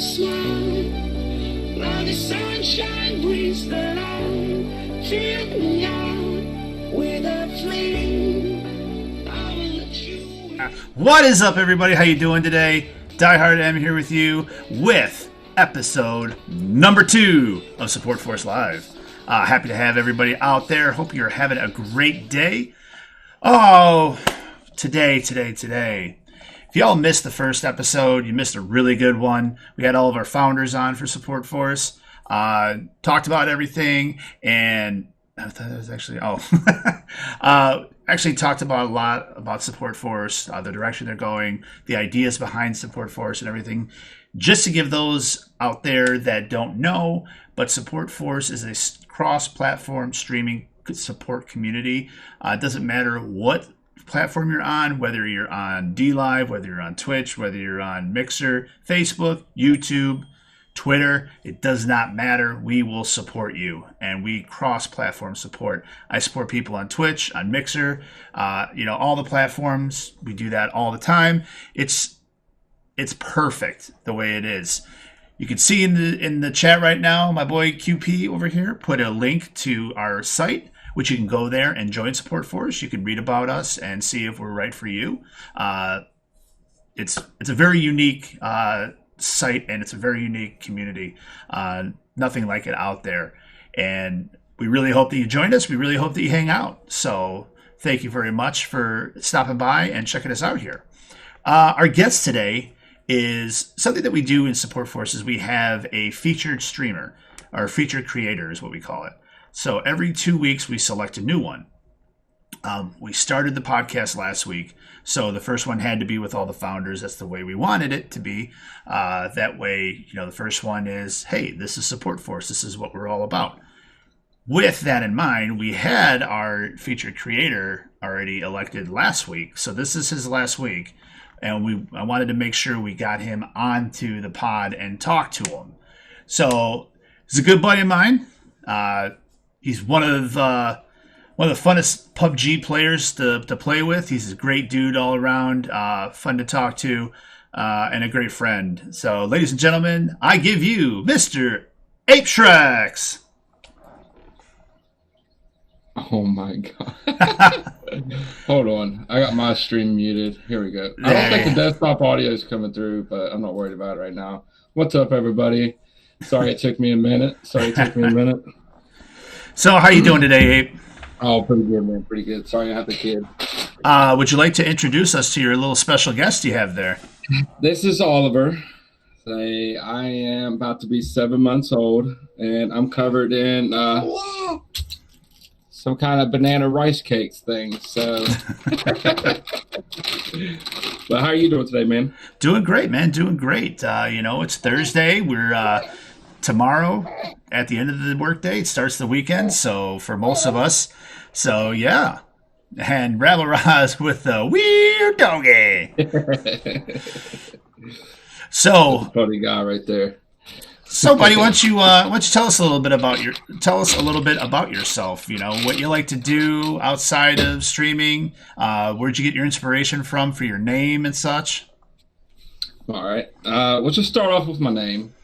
a smile, now the sunshine brings the light. Fill me out with a flame. I will let you. What is up, everybody? How you doing today? Diehard M here with you with episode number 2 of SUPForce Live. Happy to have everybody out there. Hope you're having a great day. Oh, today. If y'all missed the first episode, you missed a really good one. We had all of our founders on for SUPForce. Talked about everything, and I thought it was actually actually talked about a lot about SUPForce, the direction they're going, the ideas behind SUPForce, and everything. Just to give those out there that don't know, but SUPForce is a cross-platform streaming support community. It doesn't matter what platform you're on, whether you're on DLive, whether you're on Twitch, whether you're on Mixer, Facebook, YouTube, Twitter, it does not matter. We will support you, and we cross-platform support. I support people on Twitch, on Mixer, all the platforms. We do that all the time. It's perfect the way it is. You can see in the chat right now, my boy QP over here put a link to our site, which you can go there and join SUPForce. You can read about us and see if we're right for you. It's a very unique site, and it's a very unique community. Nothing like it out there. And we really hope that you join us. We really hope that you hang out. So thank you very much for stopping by and checking us out here. Our guest today is something that we do in SUPForce. Is we have a featured streamer, or featured creator is what we call it. So every 2 weeks we select a new one. We started the podcast last week, so the first one had to be with all the founders. That's the way we wanted it to be. That way, the first one is, hey, this is SUPForce. This is what we're all about. With that in mind, we had our featured creator already elected last week, so this is his last week. And I wanted to make sure we got him onto the pod and talk to him. So he's a good buddy of mine. He's one of the funnest PUBG players to play with. He's a great dude all around, fun to talk to, and a great friend. So, ladies and gentlemen, I give you Mr. Apeshrex. Oh my god. Hold on. I got my stream muted. Here we go. I don't think the desktop audio is coming through, but I'm not worried about it right now. What's up, everybody? Sorry it took me a minute. So how you doing today, Ape? Oh, pretty good, man. Pretty good. Sorry I have the kid. Would you like to introduce us to your little special guest you have there? This is Oliver. I am about to be 7 months old, and I'm covered in some kind of banana rice cakes thing. So, but how are you doing today, man? Doing great, man. Doing great. It's Thursday. We're tomorrow at the end of the workday. It starts the weekend. So for most of us, so yeah. And Rabble Raz with the weird doggy. So funny guy right there. So, buddy, why don't you tell us a little bit about yourself? What you like to do outside of streaming. Where'd you get your inspiration from for your name and such? All right. We'll just start off with my name.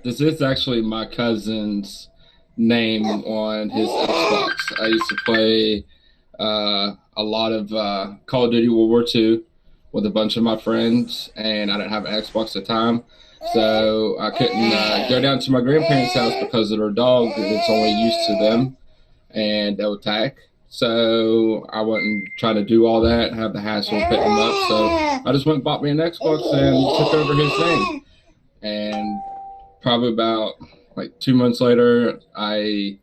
This is actually my cousin's name on his Xbox. I used to play a lot of Call of Duty World War II with a bunch of my friends, and I didn't have an Xbox at the time. So I couldn't go down to my grandparents' house because of their dog. It's only used to them, and they'll attack. So I wasn't trying to do all that, have the hassle of picking them up. So I just went and bought me an Xbox and took over his name. And probably about 2 months later, I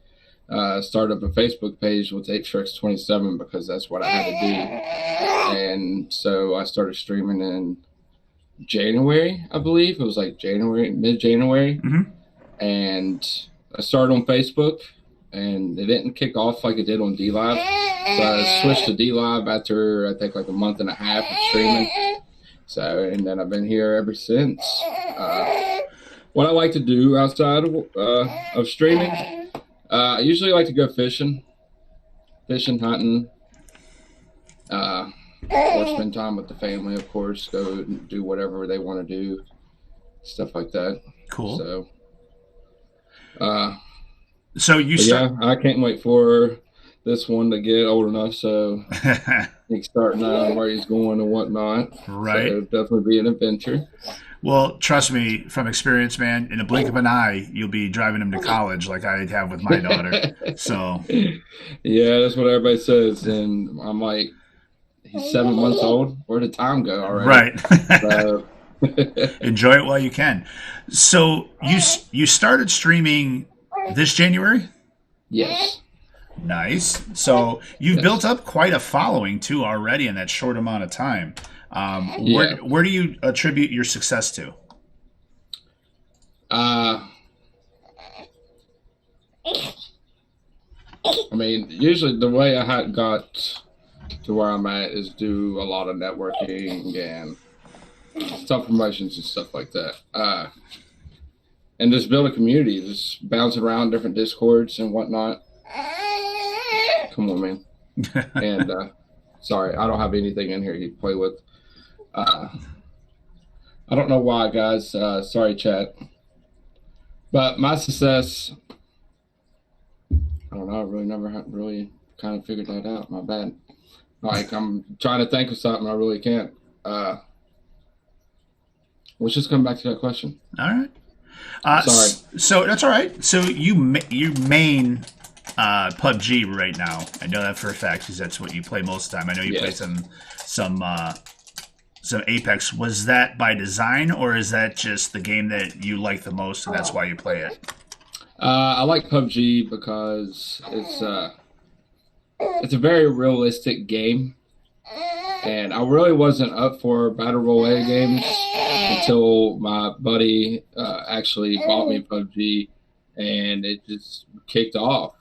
started up a Facebook page with Apeshrex 27 because that's what I had to do. And so I started streaming in January, I believe. It was mid-January. Mm-hmm. And I started on Facebook, and it didn't kick off like it did on DLive. So I switched to DLive after, I think, a month and a half of streaming. So, and then I've been here ever since. What I like to do outside of streaming, I usually like to go fishing, hunting, or spend time with the family, of course, go do whatever they want to do. stuff like that. Cool. So, so you start. yeah, I can't wait for this one to get old enough so he can start knowing where he's going and whatnot. Right. So definitely be an adventure. Well, trust me, from experience, man, in a blink of an eye, you'll be driving him to college like I have with my daughter. So, yeah, that's what everybody says. And I'm like, he's 7 months old. Where did time go already? Right. So, enjoy it while you can. So you started streaming this January? yes. Nice. So you've built up quite a following too already in that short amount of time. Where do you attribute your success to? I mean, usually the way I had got to where I'm at is do a lot of networking and stuff, promotions and stuff like that. And just build a community, just bounce around different Discords and whatnot. Come on, man. And sorry, I don't have anything in here you can play with. I don't know why, guys. Sorry, chat. But my success, I don't know. I really never really kind of figured that out. My bad. Like, I'm trying to think of something. I really can't. Let's just come back to that question. All right. Sorry. So that's all right. So you main PUBG right now. I know that for a fact because that's what you play most of the time. I know you play some Apex. Was that by design, or is that just the game that you like the most and that's why you play it? I like PUBG because it's a very realistic game, and I really wasn't up for battle royale games until my buddy actually bought me PUBG, and it just kicked off.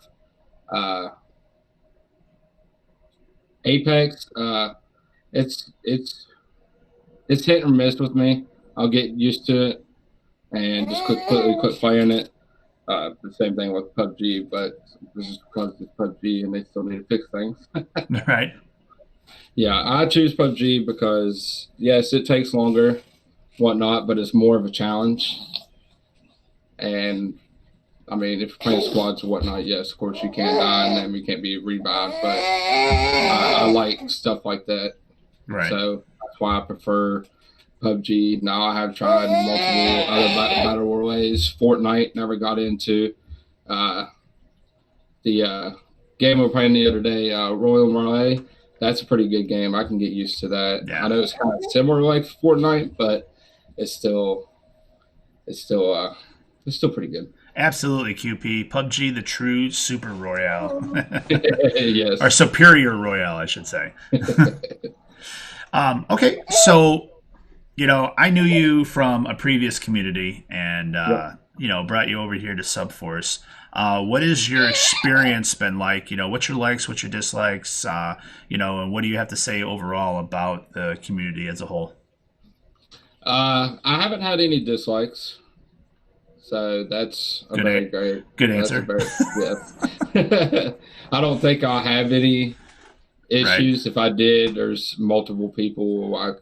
Apex, it's hit or miss with me. I'll get used to it and just completely quit playing it. The same thing with PUBG, but this is because it's PUBG and they still need to fix things. Right. Yeah, I choose PUBG because, yes, it takes longer, whatnot, but it's more of a challenge. And, I mean, if you're playing squads or whatnot, yes, of course you can't die and then you can't be revived, but I like stuff like that. Right. So that's why I prefer PUBG. Now I have tried multiple other battle royales. Fortnite never got into. The game we were playing the other day, Royal Relay, that's a pretty good game. I can get used to that. Yeah. I know it's kind of similar like Fortnite, but it's still pretty good. Absolutely, QP. PUBG, the true super royale. Yes. Or superior royale, I should say. Okay, so, I knew you from a previous community and, brought you over here to SUPForce. What has your experience been like? What's your likes, what's your dislikes, and what do you have to say overall about the community as a whole? I haven't had any dislikes. So that's a very great. Good answer. I don't think I'll have any issues. Right. If I did, there's multiple people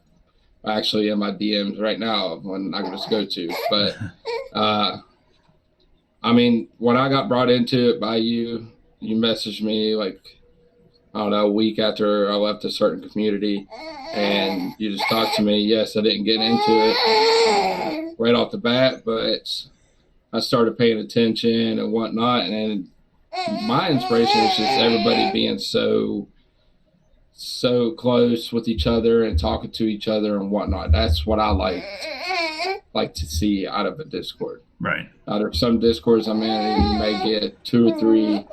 actually in my DMs right now when I can just go to. But I mean, when I got brought into it by you messaged me like, I don't know, a week after I left a certain community, and you just talked to me. Yes, I didn't get into it right off the bat, but I started paying attention and whatnot, and then my inspiration is just everybody being so close with each other and talking to each other and whatnot. That's what I like to see out of a Discord. Right. Out of some Discords I'm in, you may get 2 or 3.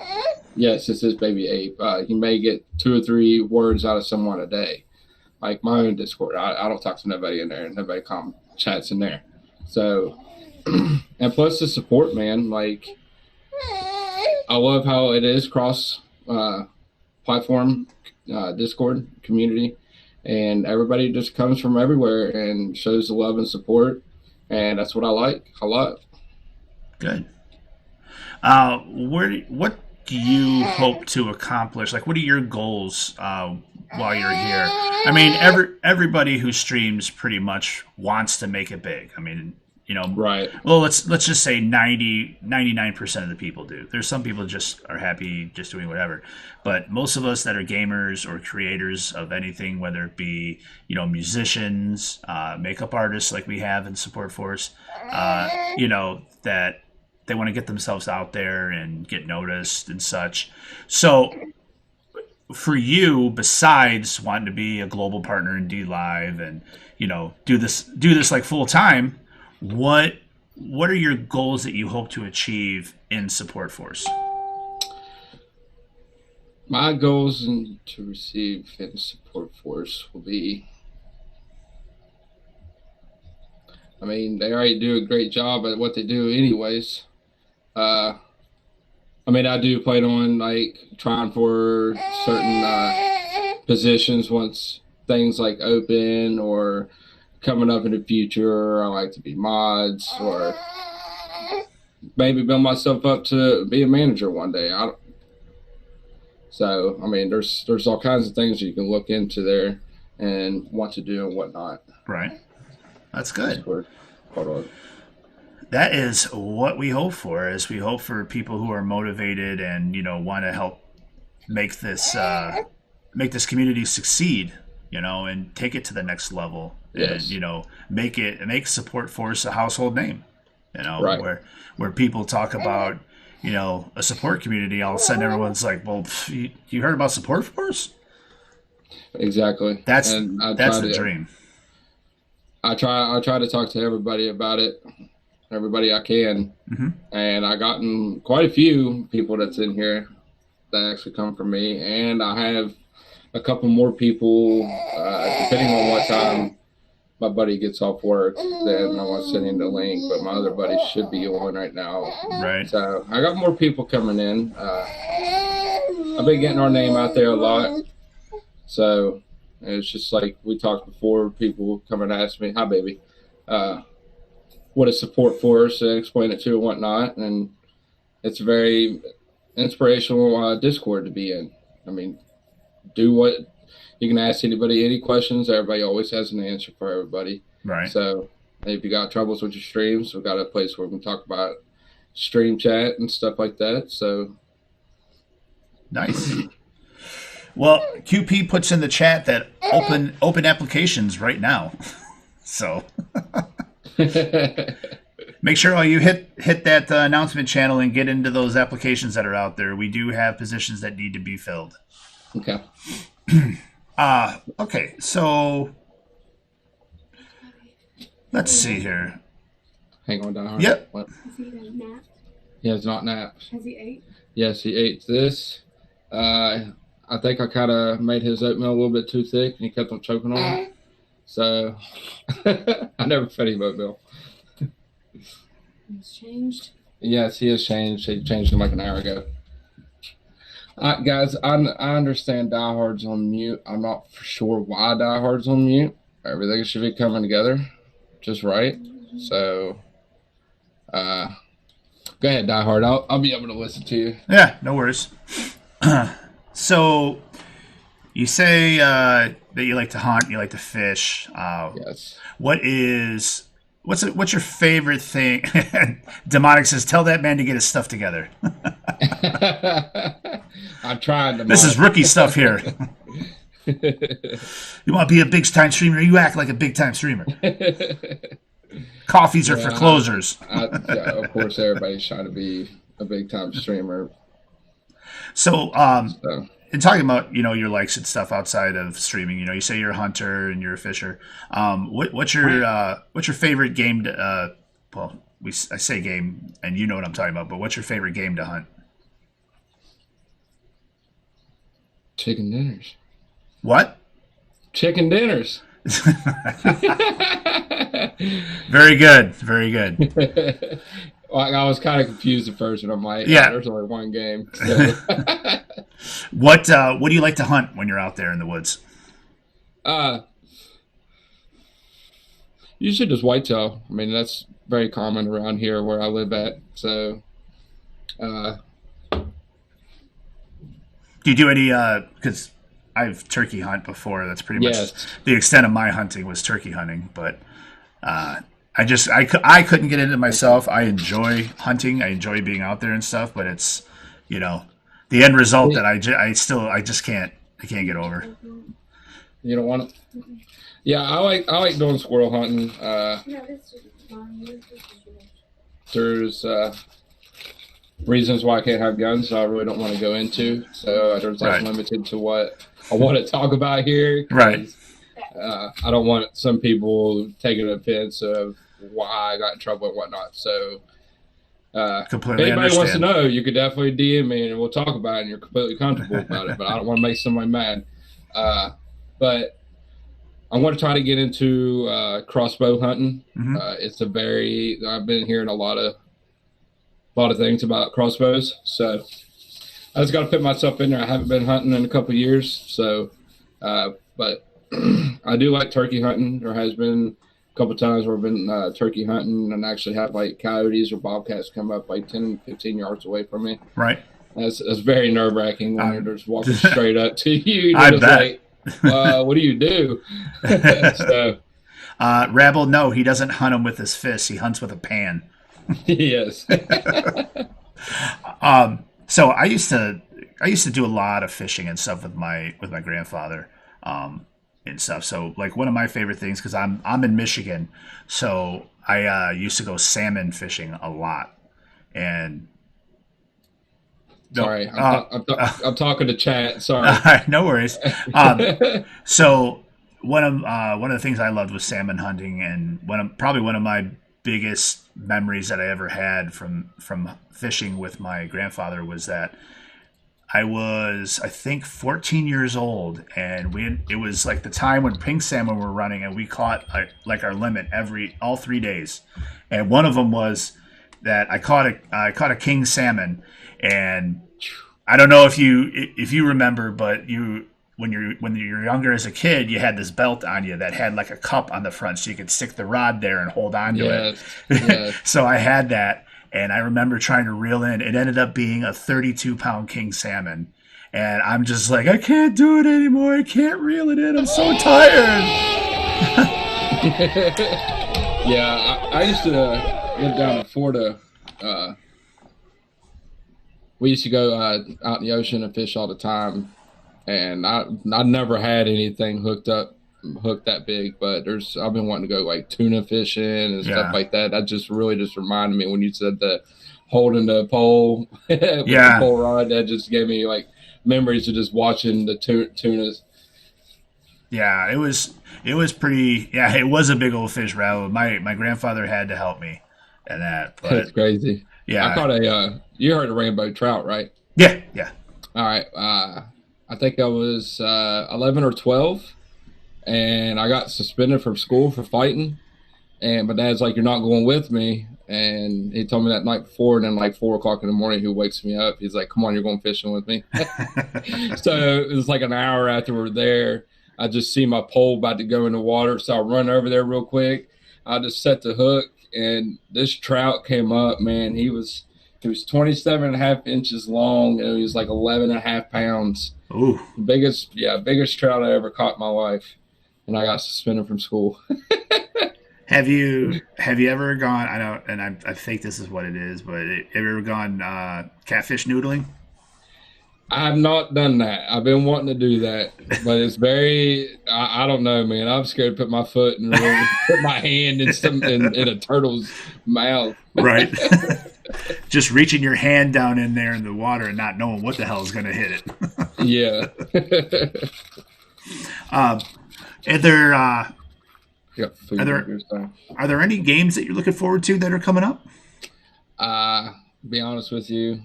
Yes, this is Baby Ape. You may get 2 or 3 words out of someone a day. Like my own Discord, I don't talk to nobody in there. Nobody chats in there. So, and plus the support, man. Like, I love how it is cross platform Discord community, and everybody just comes from everywhere and shows the love and support, and that's what I like a lot. Good. What do you hope to accomplish? Like, what are your goals while you're here? I mean, everybody who streams pretty much wants to make it big. I mean, Right. Well, let's just say 99% of the people do. There's some people just are happy just doing whatever, but most of us that are gamers or creators of anything, whether it be musicians, makeup artists like we have in Support Force, that they want to get themselves out there and get noticed and such. So for you, besides wanting to be a global partner in D Live and do this like full time, what are your goals that you hope to achieve in Support Force? My goals to receive in Support Force will be, I mean, they already do a great job at what they do anyways. I do plan on like trying for certain positions once things like open or coming up in the future. I like to be mods or maybe build myself up to be a manager one day. There's all kinds of things you can look into there and want to do and whatnot. Right. That's good. Hold on. That is what we hope for. Is we hope for people who are motivated and want to help make this community succeed. And take it to the next level. Yes. And make Support Force a household name. Right. Where people talk about a support community, all of a sudden everyone's like, well, you heard about Support Force? Exactly. That's the dream. I try to talk to everybody about it, everybody I can, and I gotten quite a few people that's in here that actually come from me, and I have a couple more people, depending on what time my buddy gets off work, then I want to send him the link, but my other buddy should be on right now. Right. So I got more people coming in. I've been getting our name out there a lot. So it's just like we talked before, people come and ask me, hi baby, what is Support Force, and explain it to and whatnot. And it's a very inspirational Discord to be in. I mean, do what you can ask anybody any questions. Everybody always has an answer for everybody. Right. So if you got troubles with your streams, we've got a place where we can talk about stream chat and stuff like that. So nice. Well, QP puts in the chat that open applications right now. So make sure all you hit that announcement channel and get into those applications that are out there. We do have positions that need to be filled. Okay. Okay, so let's see here. Hang on, Diehard. Yep. What? Has he napped? He has not napped. Has he ate? Yes, he ate this. I think I kind of made his oatmeal a little bit too thick, and he kept on choking on it. So I never fed him oatmeal. He's changed? Yes, he has changed. He changed him like an hour ago. Guys, I understand Diehard's on mute. I'm not for sure why Diehard's on mute. Everything should be coming together just right. So, go ahead, Diehard. I'll be able to listen to you. Yeah, no worries. So, you say that you like to hunt, you like to fish. Yes. What's your favorite thing? Demonic says, tell that man to get his stuff together. I tried. This is rookie stuff here. You want to be a big-time streamer? You act like a big-time streamer. Coffees are for closers. Of course, everybody's trying to be a big-time streamer. So, in talking about your likes and stuff outside of streaming, you say you're a hunter and you're a fisher. What's your favorite game to? I say game, and you know what I'm talking about. But what's your favorite game to hunt? Chicken dinners. What? Chicken dinners. Very good. Very good. I was kind of confused at first, and I'm like, yeah, there's only one game. So. What do you like to hunt when you're out there in the woods? Usually just whitetail. I mean, that's very common around here where I live at. So, do you do any? Because I've turkey hunt before. That's pretty much the extent of my hunting was turkey hunting. But I I couldn't get into it myself. I enjoy hunting. I enjoy being out there and stuff, but it's, the end result that I just can't get over. You don't want it? Yeah, I like doing squirrel hunting. There's reasons why I can't have guns, so I really don't want to go into. So there's limited to what I want to talk about here. Right. I don't want some people taking offense of why I got in trouble and whatnot. So completely if anybody understand. wants to know, you could definitely DM me and we'll talk about it and you're completely comfortable about it. But I don't want to make somebody mad. But I'm going to try to get into crossbow hunting. Mm-hmm. I've been hearing a lot of things about crossbows. So I just got to put myself in there. I haven't been hunting in a couple of years. So, but I do like turkey hunting. There has been a couple of times where I've been turkey hunting and actually have like coyotes or bobcats come up like 10, 15 yards away from me. Right. That's very nerve wracking when they're just walking straight up to you. I bet. Like, what do you do? So, Rabble, no, he doesn't hunt them with his fists. He hunts with a pan. Yes. So I used to do a lot of fishing and stuff with my grandfather, and stuff. So like one of my favorite things, because I'm in Michigan, so I used to go salmon fishing a lot. And sorry, I'm talking to chat. Sorry. No worries. So one of the things I loved was salmon hunting, and probably one of my biggest memories that I ever had from fishing with my grandfather was that I was, I think, 14 years old, and it was like the time when pink salmon were running, and we caught like our limit all 3 days, and one of them was that I caught a king salmon, and I don't know if you remember, but when you're younger as a kid, you had this belt on you that had like a cup on the front, so you could stick the rod there and hold on to it. Yes. So I had that, and I remember trying to reel in. It ended up being a 32-pound king salmon, and I'm just like, I can't do it anymore. I can't reel it in. I'm so tired. Yeah, I used to live down in Florida. We used to go out in the ocean and fish all the time. And I never had anything hooked that big, but I've been wanting to go like tuna fishing and stuff like that. That just reminded me when you said the holding the pole with the pole rod. That just gave me like memories of just watching the tunas. Yeah, it was pretty. Yeah, it was a big old fish rattle. My grandfather had to help me in that. But, that's crazy. Yeah, I caught you heard a rainbow trout, right? Yeah. All right. I think I was 11 or 12, and I got suspended from school for fighting. And my dad's like, "You're not going with me." And he told me that night before, and then like 4 o'clock in the morning, he wakes me up. He's like, "Come on, you're going fishing with me." So it was like an hour after we're there. I just see my pole about to go in the water, so I run over there real quick. I just set the hook, and this trout came up. Man, he was 27 and a half inches long, and he was like 11 and a half pounds. Ooh. Biggest trout I ever caught in my life, and I got suspended from school. Have you ever gone? I know, and I think this is what it is, but have you ever gone catfish noodling? I have not done that. I've been wanting to do that, but it's very. I don't know, man. I'm scared to put my foot and put my hand in a turtle's mouth. Right. Just reaching your hand down in there in the water and not knowing what the hell is going to hit it. Yeah. Are there any games that you're looking forward to that are coming up? Be honest with you,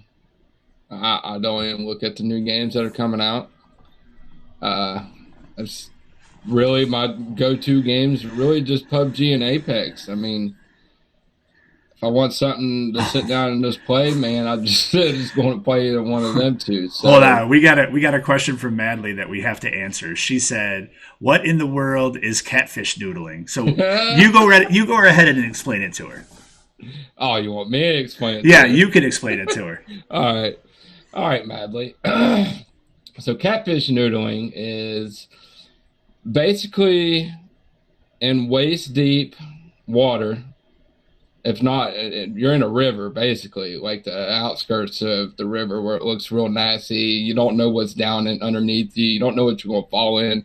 I don't even look at the new games that are coming out. It's really my go-to games. Really, just PUBG and Apex. I mean, if I want something to sit down and just play, man, I just going to play either one of them two. So. Hold on, we got a question from Madly that we have to answer. She said, "What in the world is catfish noodling?" So you go ahead and explain it to her. Oh, you want me to explain it? Yeah, you can explain it to her. All right, Madly. So catfish noodling is basically in waist deep water. If not, you're in a river, basically, like the outskirts of the river where it looks real nasty. You don't know what's down and underneath you. You don't know what you're going to fall in.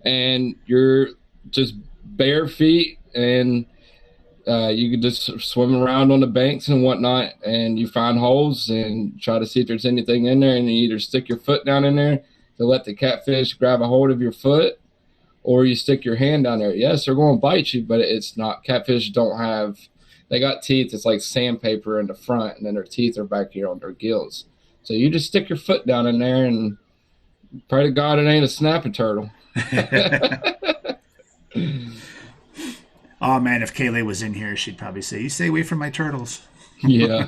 And you're just bare feet, and you can just swim around on the banks and whatnot, and you find holes and try to see if there's anything in there, and you either stick your foot down in there to let the catfish grab a hold of your foot, or you stick your hand down there. Yes, they're going to bite you, but it's not. Catfish don't have – they got teeth. It's like sandpaper in the front, and then their teeth are back here on their gills. So you just stick your foot down in there and pray to God it ain't a snapping turtle. Oh, man, if Kaylee was in here, she'd probably say, you stay away from my turtles. Yeah.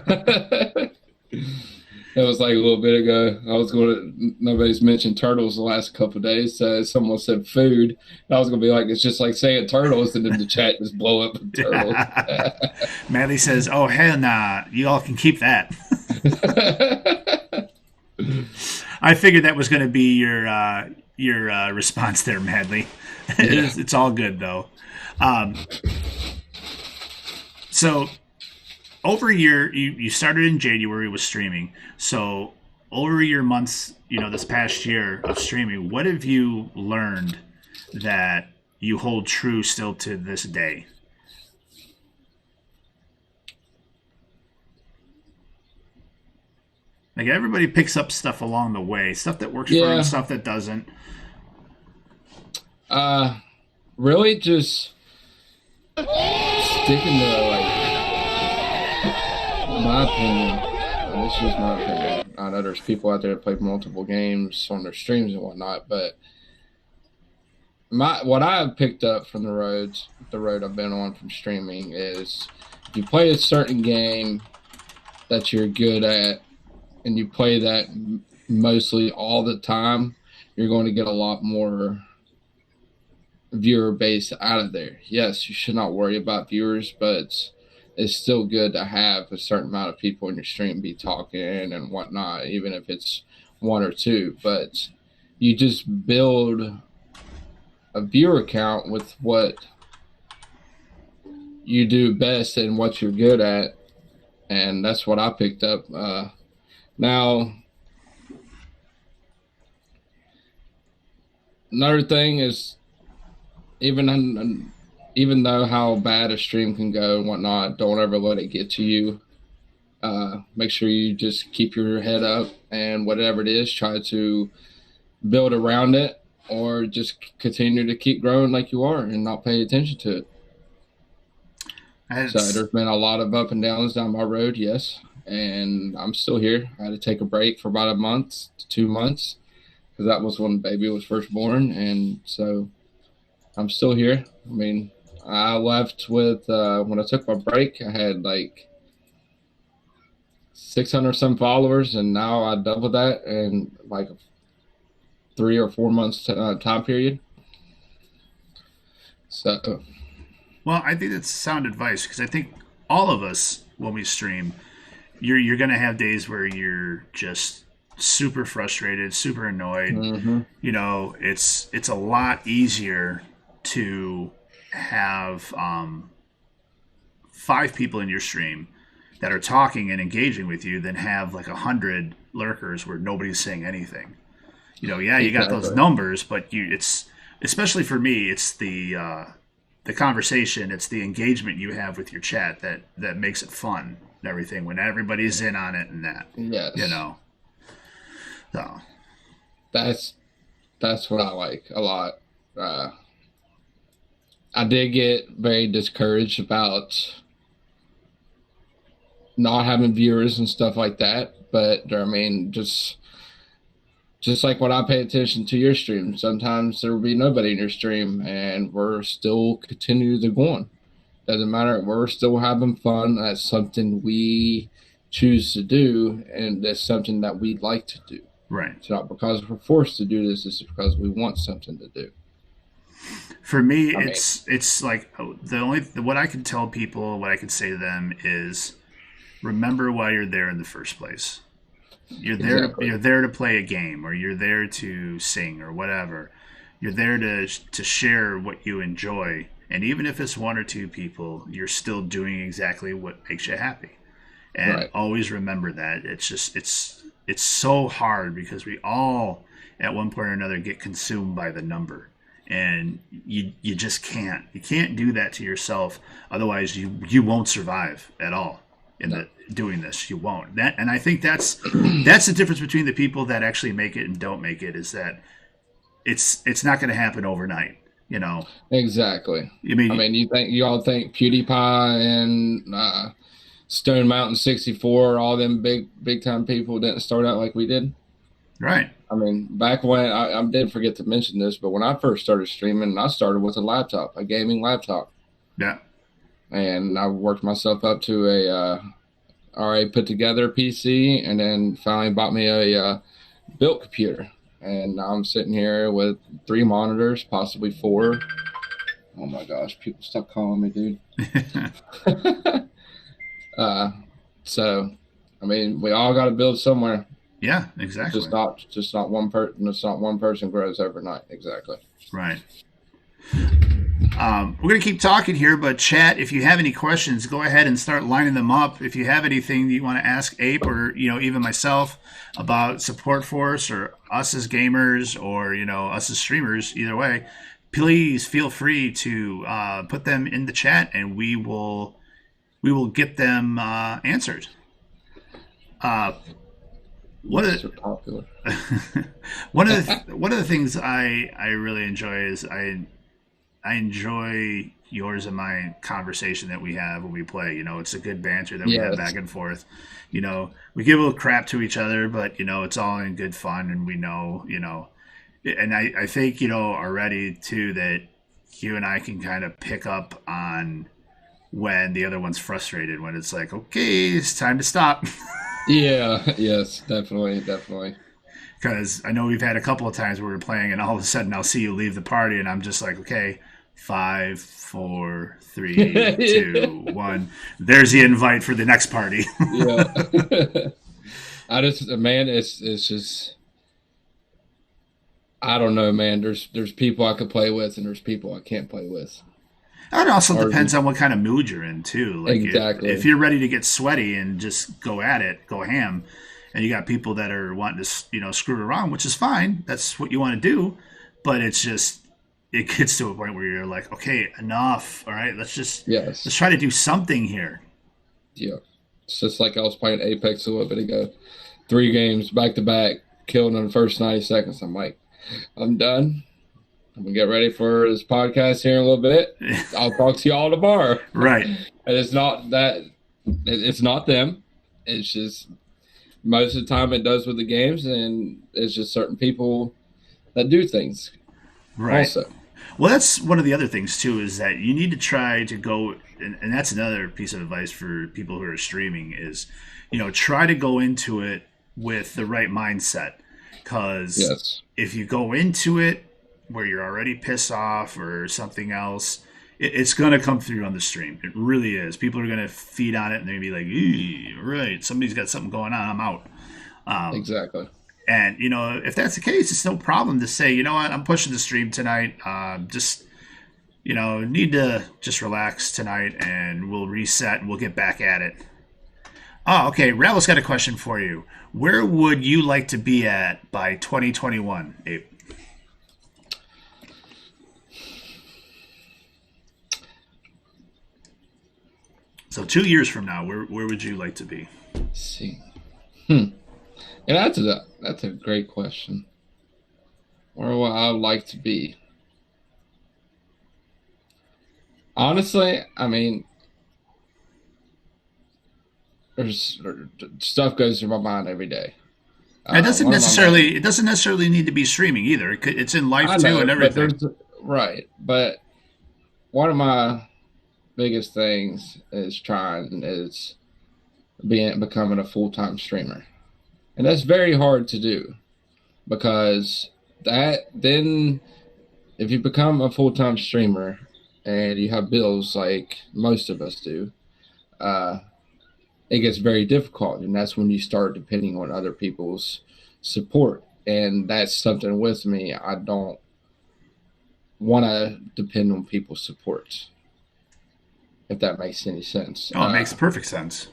It was like a little bit ago. I was going to, nobody's mentioned turtles the last couple of days. So someone said food. I was going to be like, it's just like saying turtles, and then the chat just blow up with turtles. Maddie says, oh, hell nah, you all can keep that. I figured that was going to be your response there, Madly. It's all good, though. So over a year, you started in January with streaming. So over your months, this past year of streaming, what have you learned that you hold true still to this day? Like, everybody picks up stuff along the way, stuff that works for them, stuff that doesn't. Really just sticking to, like, my opinion. This is my opinion. I know there's people out there that play multiple games on their streams and whatnot, but what I have picked up from the road I've been on from streaming is, if you play a certain game that you're good at and you play that mostly all the time, you're going to get a lot more viewer base out of there. Yes, you should not worry about viewers, but it's still good to have a certain amount of people in your stream be talking and whatnot, even if it's one or two. But you just build a viewer count with what you do best and what you're good at, and that's what I picked up. Now, another thing is, even though how bad a stream can go and whatnot, don't ever let it get to you. Make sure you just keep your head up, and whatever it is, try to build around it, or just continue to keep growing like you are and not pay attention to it. So there's been a lot of up and downs down my road, yes, and I'm still here. I had to take a break for about a month to 2 months, because that was when baby was first born, and so I'm still here. I mean, I left with, when I took my break, I had like 600 some followers, and now I doubled that in like a 3 or 4 months time period. So, well, I think that's sound advice, because I think all of us, when we stream, you're going to have days where you're just super frustrated, super annoyed. mm-hmm. It's a lot easier to have 5 people in your stream that are talking and engaging with you than have like 100 lurkers where nobody's saying anything. You got those numbers, but it's, especially for me, it's the conversation, it's the engagement you have with your chat that makes it fun and everything, when everybody's in on it and that. Yes. So that's what I like a lot. I did get very discouraged about not having viewers and stuff like that, but I mean, just like when I pay attention to your stream, sometimes there will be nobody in your stream, and we're still continuing to go on. Doesn't matter, we're still having fun. That's something we choose to do, and that's something that we like to do. Right. It's not because we're forced to do this, it's because we want something to do. For me, it's like what I can tell people, what I can say to them is, remember why you're there in the first place. You're there to play a game, or you're there to sing, or whatever. You're there to share what you enjoy And even if it's one or two people, you're still doing exactly what makes you happy. And Right. always remember that. It's so hard because we all at one point or another get consumed by the number. And you just can't. You can't do that to yourself. Otherwise you won't survive at all doing this. You won't. And I think that's the difference between the people that actually make it and don't make it, is that it's not going to happen overnight. Exactly. I mean, you all think PewDiePie and Stone Mountain 64, all them big time people didn't start out like we did? right. I mean, back when I did forget to mention this, but when I first started streaming, I started with a laptop, a gaming laptop, Yeah. and I worked myself up to a already put together PC, and then finally bought me a built computer. And now I'm sitting here with 3 monitors, possibly 4. Oh my gosh, people stop calling me, dude. So, I mean, we all got to build somewhere. Yeah, exactly. Just not one person. It's not one person grows overnight. Exactly. Right. We're going to keep talking here, but chat, if you have any questions, go ahead and start lining them up. If you have anything that you want to ask Ape or, even myself about Support Force or us as gamers or, us as streamers, either way, please feel free to put them in the chat and we will get them answered. One of the things I really enjoy is I enjoy yours and my conversation that we have when we play. It's a good banter that we have back and forth. We give a little crap to each other, but it's all in good fun, and we know. And I think already too that you and I can kind of pick up on when the other one's frustrated, when it's like, okay, it's time to stop. Yeah, yes, definitely. Because I know we've had a couple of times where we're playing and all of a sudden I'll see you leave the party and I'm just like, okay, 5, 4, 3, 2, 1. There's the invite for the next party. Yeah. It's just, I don't know, man. There's people I could play with and there's people I can't play with. It also depends on what kind of mood you're in, too. Like exactly. If you're ready to get sweaty and just go at it, go ham, and you got people that are wanting to, screw it around, which is fine. That's what you want to do. But it gets to a point where you're like, okay, enough. All right, let's try to do something here. Yeah. It's just like I was playing Apex a little bit ago. 3 games back to back, killed in the first 90 seconds. I'm like, I'm done. I'm going to get ready for this podcast here in a little bit. I'll talk to y'all tomorrow. Right. And it's not that, it's not them. It's just most of the time it does with the games, and it's just certain people that do things. Right. Also. Well, that's one of the other things, too, is that you need to try to go, and that's another piece of advice for people who are streaming is, try to go into it with the right mindset. Because if you go into it where you're already pissed off or something else, it's going to come through on the stream. It really is. People are going to feed on it and they're going to be like, right, somebody's got something going on, I'm out. Exactly. And, if that's the case, it's no problem to say, you know what, I'm pushing the stream tonight. Just, need to just relax tonight and we'll reset and we'll get back at it. Oh, okay. Ravel's got a question for you. Where would you like to be at by 2021, Abe? So 2 years from now, where would you like to be? Let's see. And that's a great question. Where would I like to be? Honestly, I mean, there's stuff goes through my mind every day. It doesn't necessarily need to be streaming either. It's in life too and everything. Right, but one of my biggest things is becoming a full-time streamer, and that's very hard to do because then if you become a full-time streamer and you have bills like most of us do, it gets very difficult, and that's when you start depending on other people's support. And that's something with me I don't want to depend on people's support, if that makes any sense. Oh, it makes perfect sense.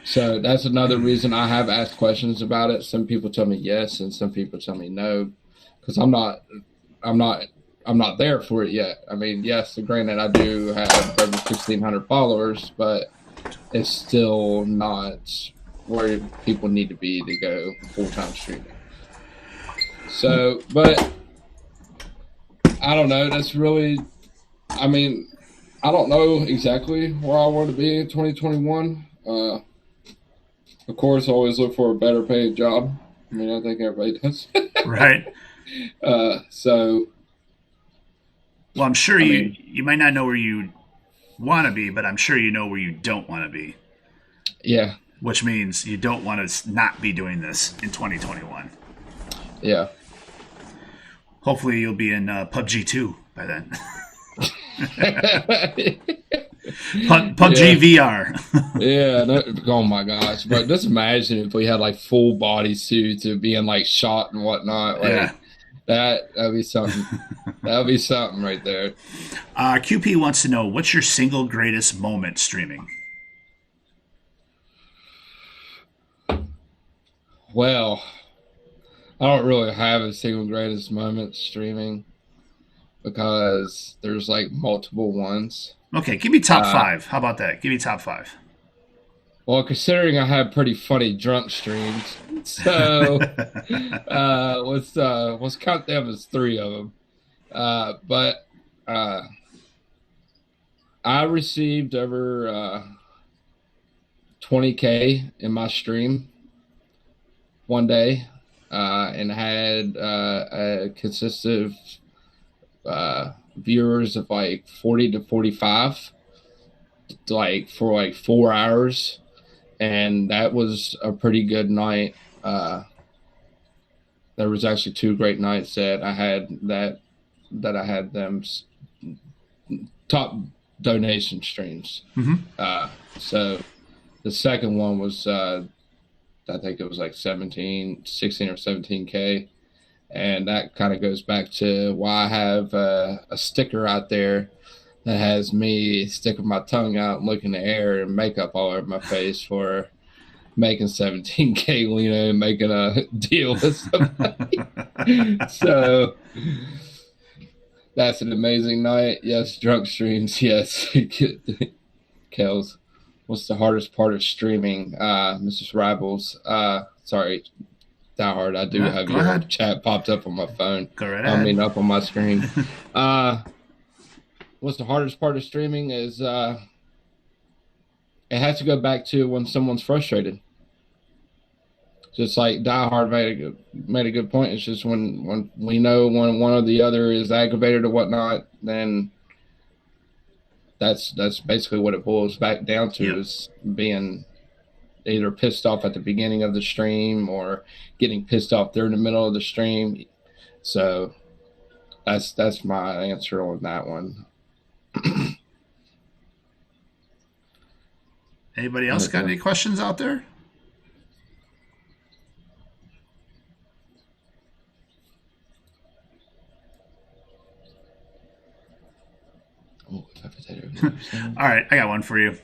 So that's another reason I have asked questions about it. Some people tell me yes, and some people tell me no, because I'm not there for it yet. I mean, yes, granted, I do have over 1,600 followers, but it's still not where people need to be to go full-time streaming. So, but I don't know. That's really, I mean, I don't know exactly where I want to be in 2021. Of course, I always look for a better paid job. I mean, I think everybody does. Right. So. Well, I'm sure you might not know where you want to be, but I'm sure you know where you don't want to be. Yeah. Which means you don't want to not be doing this in 2021. Yeah. Hopefully you'll be in PUBG 2 by then. PUBG VR. Yeah. Oh my gosh. But just imagine if we had like full body suits and being like shot and whatnot. Like, yeah. That'd be something. That'd be something right there. QP wants to know, what's your single greatest moment streaming? Well, I don't really have a single greatest moment streaming because there's like multiple ones. Okay, give me top 5. How about that? Give me top 5. Well, considering I have pretty funny drunk streams, so let's count them as 3 of them. But I received over 20K in my stream one day, and had a consistent viewers of like 40 to 45, like for like 4 hours. And that was a pretty good night. There was actually 2 great nights that I had that I had them top donation streams. Mm-hmm. So the second one was I think it was like 16 or 17K, and that kind of goes back to why I have a sticker out there that has me sticking my tongue out and looking in the air and makeup all over my face for making 17K, making a deal with somebody. So that's an amazing night. Yes, drunk streams. Yes. Kels, what's the hardest part of streaming? Mrs. Rivals. Sorry, Diehard. I do have your chat popped up on my phone. Go right ahead. I mean, up on my screen. What's the hardest part of streaming is it has to go back to when someone's frustrated. Just like Diehard made a good point. It's just when we know when one or the other is aggravated or whatnot, then that's basically what it boils back down to, is being either pissed off at the beginning of the stream or getting pissed off during the middle of the stream. So that's my answer on that one. Anybody else got any questions out there? All right, I got one for you.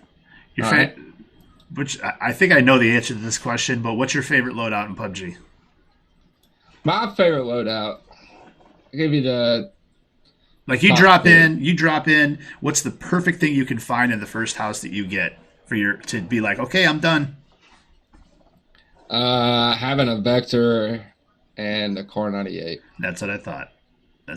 Which I think I know the answer to this question, but what's your favorite loadout in PUBG? My favorite loadout, I'll give you the... Like you drop in, what's the perfect thing you can find in the first house that you get to be like, okay, I'm done? Having a Vector and a Car 98. That's what I thought. I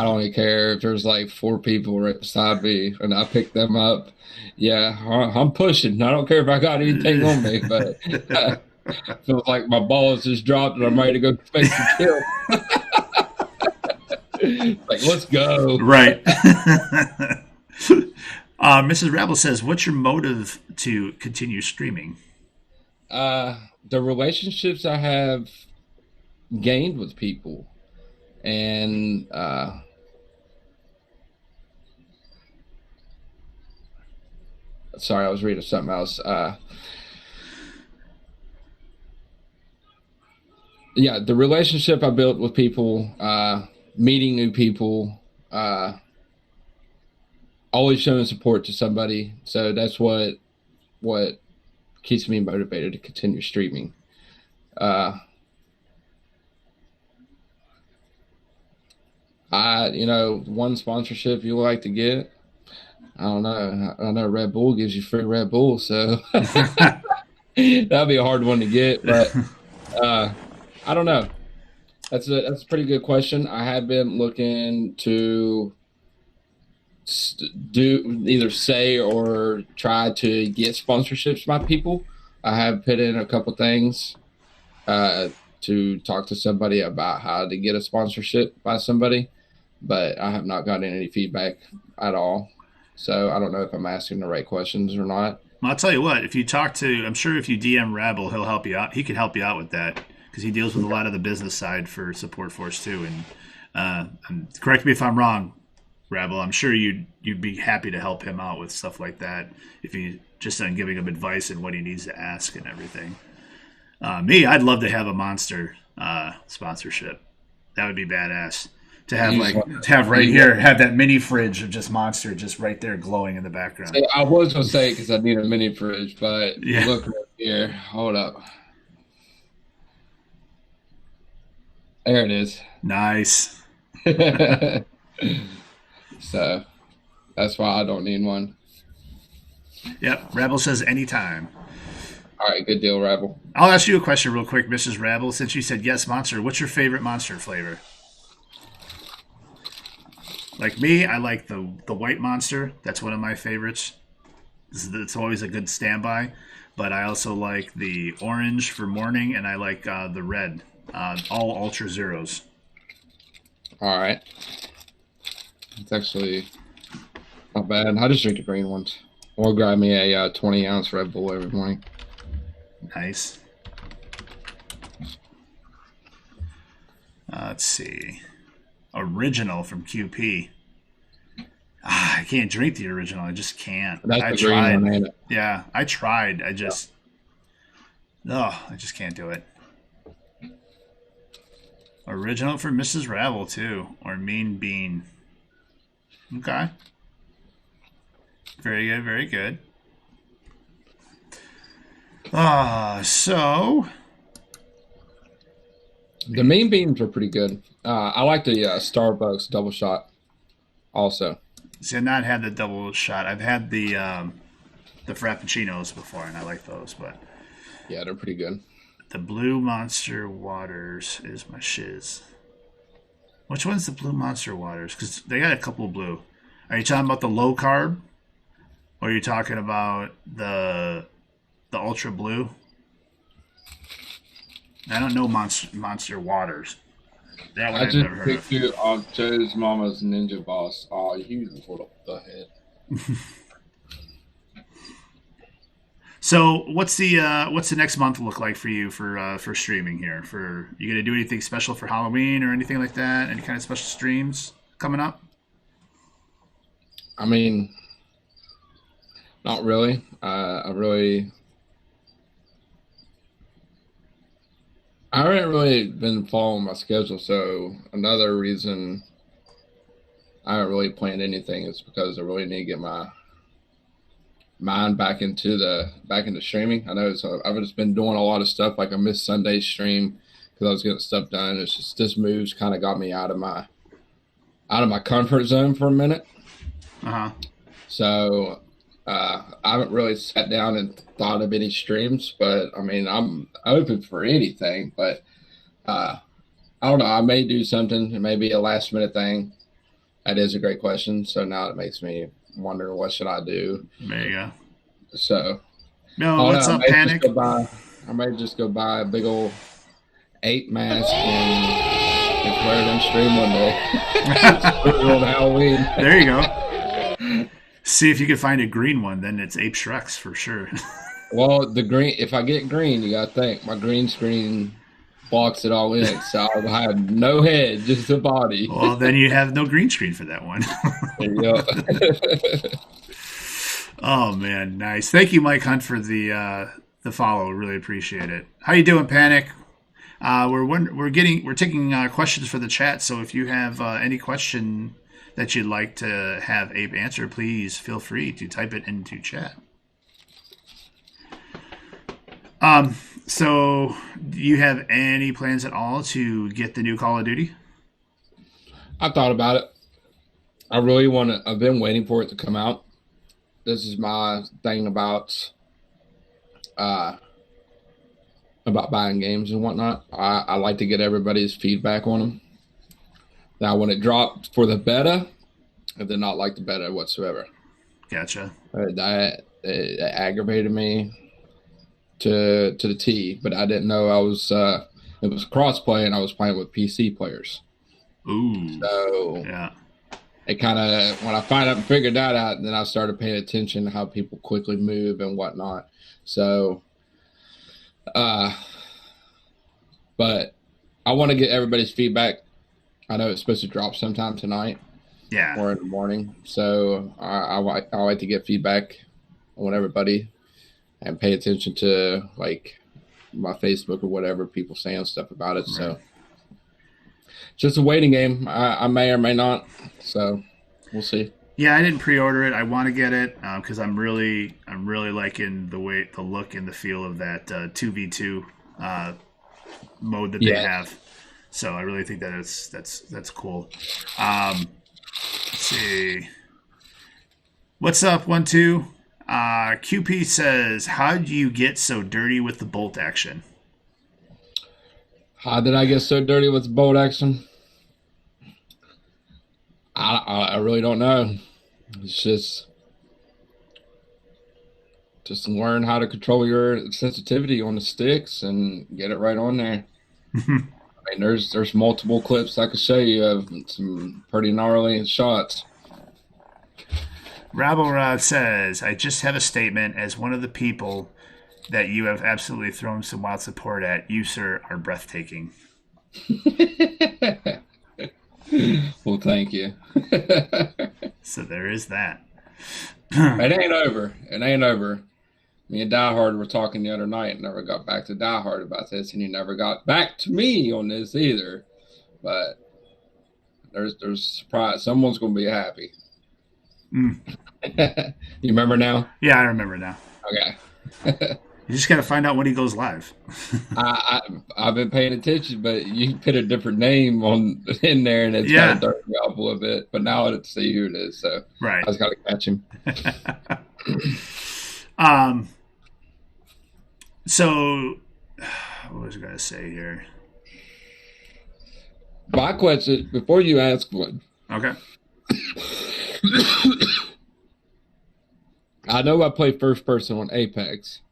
don't even care if there's like 4 people right beside me and I pick them up. Yeah, I'm pushing. I don't care if I got anything on me, but I feel like my balls just dropped and I'm ready to go face the kill. Like, let's go. Right. Mrs. Rebel says, what's your motive to continue streaming? The relationships I have gained with people. And sorry, I was reading something else. The relationship I built with people meeting new people, always showing support to somebody. So that's what keeps me motivated to continue streaming. One sponsorship you like to get. I don't know. I know Red Bull gives you free Red Bull, so that'd be a hard one to get. But I don't know. That's a pretty good question. I have been looking to do either say or try to get sponsorships by people. I have put in a couple things to talk to somebody about how to get a sponsorship by somebody, but I have not gotten any feedback at all. So I don't know if I'm asking the right questions or not. Well, I'll tell you what, if you talk to, I'm sure if you DM Rabble, he'll help you out. He can help you out with that because he deals with a lot of the business side for Support Force too. And correct me if I'm wrong, Rabble, I'm sure you'd be happy to help him out with stuff like that if you just on giving him advice and what he needs to ask and everything. Me, I'd love to have a Monster sponsorship. That would be badass. To have right here, have that mini fridge of just Monster just right there glowing in the background. So I was going to say because I need a mini fridge, but Yeah. look right here. Hold up. There it is. Nice. So that's why I don't need one. Yep. Rabble says anytime. All right, good deal, Rabble. I'll ask you a question real quick, Mrs. Rabble. Since you said yes, Monster, what's your favorite Monster flavor? Like me, I like the white Monster. That's one of my favorites. It's always a good standby. But I also like the orange for morning, and I like the red. All Ultra Zeros. All right. It's actually not bad. I just drink the green ones. Or grab me a 20-ounce Red Bull every morning. Nice. Let's see. Original from QP. I can't drink the original. I just can't. That's I the green tried. one, ain't it? Yeah, I tried. I just can't do it. Original for Mrs. Rabble too, or Mean Bean. Okay. Very good, very good. So The Mean Beans are pretty good. I like the Starbucks double shot also. see, I've not had the double shot. I've had the Frappuccinos before, and I like those. But Yeah, they're pretty good. the Blue Monster Waters is my shiz. Which one's the Blue Monster Waters? Because they got a couple of blue. Are you talking about the low carb? Or are you talking about the Ultra Blue? I don't know Monster Waters. That one I I've just never heard picked of. you on Joe's Mama's Ninja Boss. Oh, you pulled up the head. So what's the next month look like for you for streaming here? For you gonna do anything special for Halloween or anything like that? Any kind of special streams coming up? I mean, not really. I haven't really been following my schedule, so another reason I haven't really planned anything is because I really need to get my mind back into streaming. I know I've just been doing a lot of stuff. Like I missed Sunday's stream because I was getting stuff done. It's just this move's kind of got me out of my comfort zone for a minute. So I haven't really sat down and thought of any streams, but I mean I'm open for anything. But I don't know. I may do something. It may be a last minute thing. That is a great question. So now it makes me wonder what should I do. There you go. So No, what's up, Panic? I may just go buy a big old ape mask and wear it in stream one day. On Halloween. There you go. See if you can find a green one. Then it's Apeshrex for sure. Well, the green. If I get green, you gotta think my green screen blocks it all in, so I'll have no head, just a body. Well, then you have no green screen for that one. There you go. Oh man, nice. Thank you, Mike Hunt, for the follow. Really appreciate it. How you doing, Panic? We're taking questions for the chat. So if you have any question that you'd like to have Abe answer, please feel free to type it into chat. So do you have any plans at all to get the new Call of Duty? I thought about it. I really want to. I've been waiting for it to come out. This is my thing about buying games and whatnot. I like to get everybody's feedback on them. Now, when it dropped for the beta, I did not like the beta whatsoever. Gotcha. It aggravated me to the T, but I didn't know it was crossplay and I was playing with PC players. Ooh. So yeah. It kind of, when I figured that out, then I started paying attention to how people quickly move and whatnot. So, but I want to get everybody's feedback. I know it's supposed to drop sometime tonight. Yeah. Or in the morning. So I like to get feedback on everybody and pay attention to like my Facebook or whatever people saying stuff about it. Right. So just a waiting game. I may or may not. So we'll see. Yeah, I didn't pre-order it. I want to get it because I'm really liking the look and the feel of that 2v2 mode that they have. So I really think that that's cool. Let's see. What's up, 1-2? QP says, how do you get so dirty with the bolt action? How did I get so dirty with the bolt action? I really don't know. It's just learn how to control your sensitivity on the sticks and get it right on there. I mean, there's multiple clips I could show you of some pretty gnarly shots. Rabble says, I just have a statement as one of the people that you have absolutely thrown some wild support at. You, sir, are breathtaking. Well, thank you. So there is that. It ain't over. It ain't over. Me and Diehard were talking the other night and never got back to Diehard about this, and he never got back to me on this either. But there's a surprise. Someone's going to be happy. You remember now? Yeah, I remember now. Okay. You just got to find out when he goes live. I've been paying attention, but you put a different name in there, and it's kind of dark me off a little bit. But now I don't see who it is, so right. I just got to catch him. So, what was I going to say here? My question, before you ask one. Okay. I know I play first person on Apex,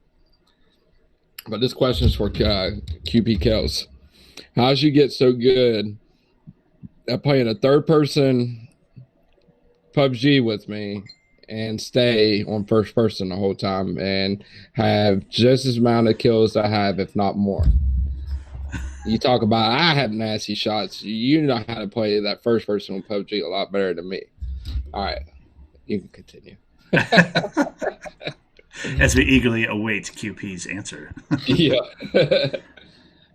but this question is for QP Kels. How'd you get so good at playing a third person PUBG with me and stay on first person the whole time and have just as amount of kills I have, if not more? You talk about I have nasty shots. You know how to play that first person on PUBG a lot better than me. All right, you can continue. As we eagerly await QP's answer. Yeah.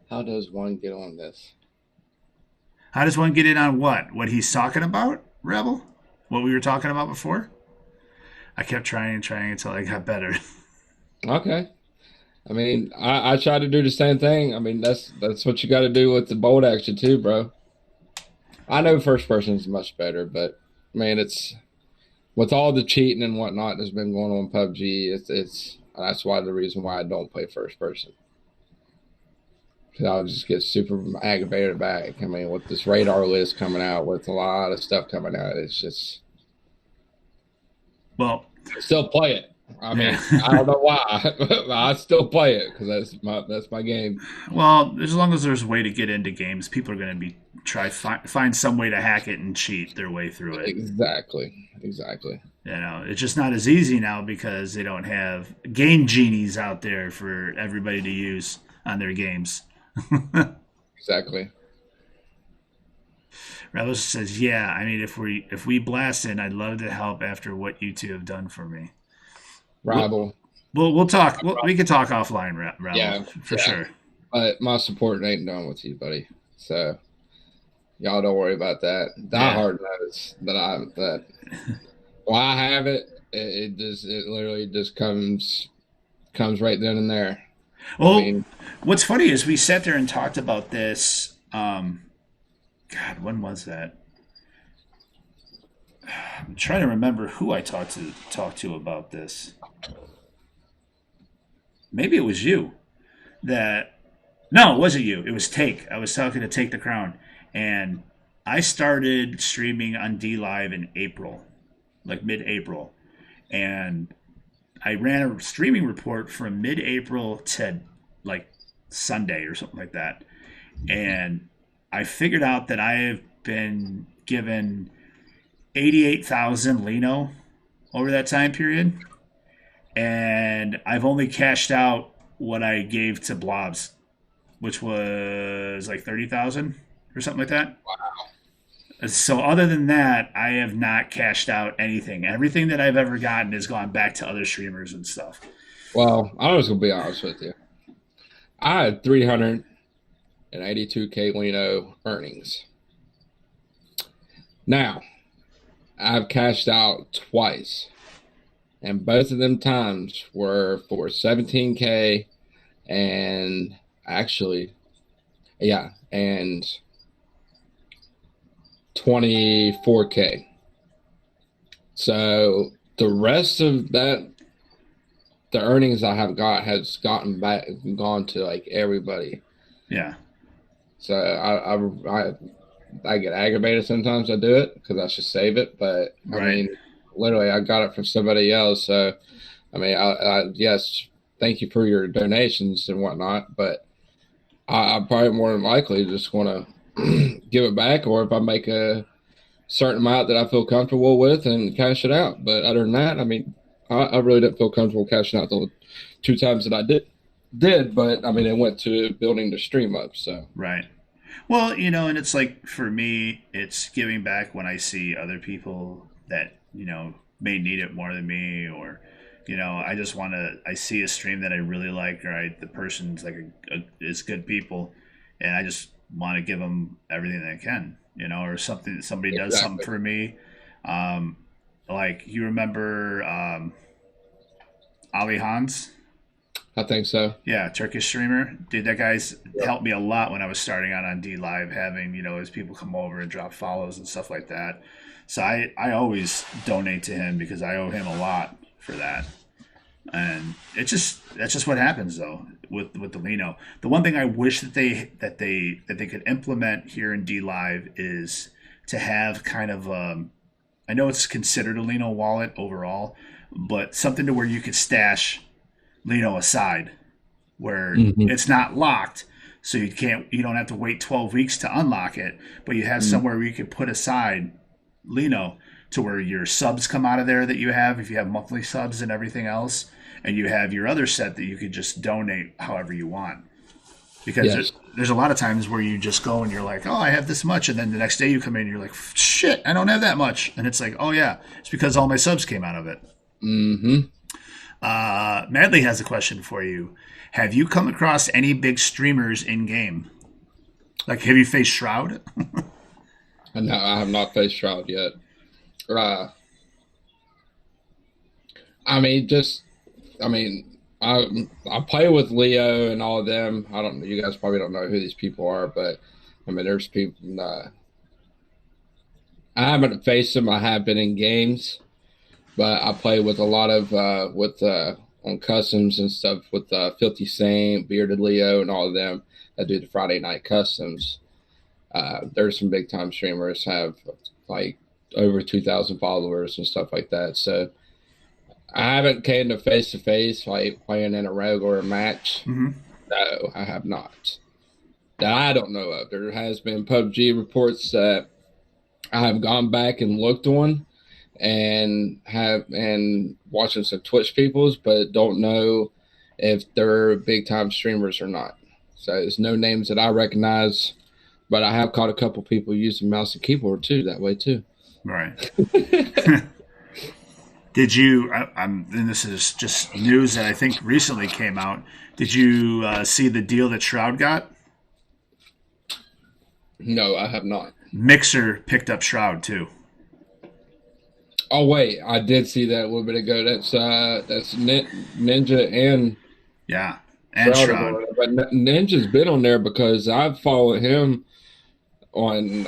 How does one get on this? How does one get in on what? What he's talking about, Rebel? What we were talking about before? I kept trying until I got better. Okay. I mean, I try to do the same thing. I mean, that's what you got to do with the bolt action too, bro. I know first person is much better, but man, it's with all the cheating and whatnot that's been going on in PUBG. That's why the reason why I don't play first person. Because I'll just get super aggravated back. I mean, with this radar list coming out, with a lot of stuff coming out, it's just. Well, still play it. I mean, I don't know why, but I still play it because that's my game. Well, as long as there's a way to get into games, people are going to find some way to hack it and cheat their way through it. Exactly. You know, it's just not as easy now because they don't have game genies out there for everybody to use on their games. Exactly. Rebels says, "Yeah, I mean, if we blast in, I'd love to help after what you two have done for me." Rabble. We'll talk. We can talk offline, Rebel, for sure. But my support ain't done with you, buddy. So y'all don't worry about that. Diehard knows that well, I have it. It literally just comes right then and there. Well, I mean, what's funny is we sat there and talked about this. God, when was that? I'm trying to remember who I talked to about this. Maybe it was you. That No, it wasn't you. It was Take. I was talking to Take the Crown, and I started streaming on D Live in April, like mid-April, and I ran a streaming report from mid-April to like Sunday or something like that, and I figured out that I have been given 88,000 Lino over that time period, and I've only cashed out what I gave to Blobs, which was like 30,000 or something like that. So other than that, I have not cashed out anything. Everything that I've ever gotten has gone back to other streamers and stuff. well, I was gonna be honest with you. I had 382K Lino earnings. Now, I've cashed out twice, and both of them times were for 17K and actually, yeah, and 24K. So the rest of that, the earnings I have got has gone to like everybody. Yeah. So I get aggravated sometimes. I do it because I should save it, but I Right. mean, literally, I got it from somebody else. So I mean, yes, thank you for your donations and whatnot, but I'm probably more than likely just want to give it back, or if I make a certain amount that I feel comfortable with and cash it out. But other than that, I mean, I really didn't feel comfortable cashing out the two times that I did, but I mean, it went to building the stream up. So Right. Well, and it's like for me, it's giving back when I see other people that, may need it more than me, or, I just want to, I see a stream that I really like, right? The person's like, is good people, and I just want to give them everything that I can, or something, somebody does something exactly. for me. Like, you remember Ali Hans? I think so. Yeah, Turkish streamer. Dude, that guy's Yep. helped me a lot when I was starting out on D Live, having, his people come over and drop follows and stuff like that. So I always donate to him because I owe him a lot for that. And that's just what happens though with the Lino. The one thing I wish that they could implement here in D Live is to have kind of I know it's considered a Lino wallet overall, but something to where you could stash Lino aside, where Hmm. it's not locked, so you don't have to wait 12 weeks to unlock it, but you have somewhere where you could put aside Lino to where your subs come out of there that you have, if you have monthly subs and everything else, and you have your other set that you could just donate however you want. Because Yes. there's a lot of times where you just go and you're like, oh, I have this much, and then the next day you come in and you're like, shit, I don't have that much, and it's like, oh yeah, it's because all my subs came out of it. Hmm. Madley has a question for you. Have you come across any big streamers in game? Like, have you faced Shroud? And no, I have not faced Shroud yet. Uh, I mean, I mean, I play with Leo and all of them. I don't. You guys probably don't know who these people are, but I mean, there's people. I haven't faced them. I have been in games, but I play with a lot of on customs and stuff with Filthy Saint, Bearded Leo, and all of them that do the Friday night customs. There's some big time streamers have like over 2,000 followers and stuff like that. So I haven't came to face like playing in a regular match. Mm-hmm. No, I have not. That I don't know of. There has been PUBG reports that I have gone back and looked on and watching some Twitch peoples, but don't know if they're big time streamers or not. So there's no names that I recognize, but I have caught a couple people using mouse and keyboard too that way too. Right. Did you? And this is just news that I think recently came out. Did you see the deal that Shroud got? No, I have not. Mixer picked up Shroud too. Oh wait, I did see that a little bit ago. That's Ninja and Yeah, and Shroud. But Ninja's been on there because I've followed him on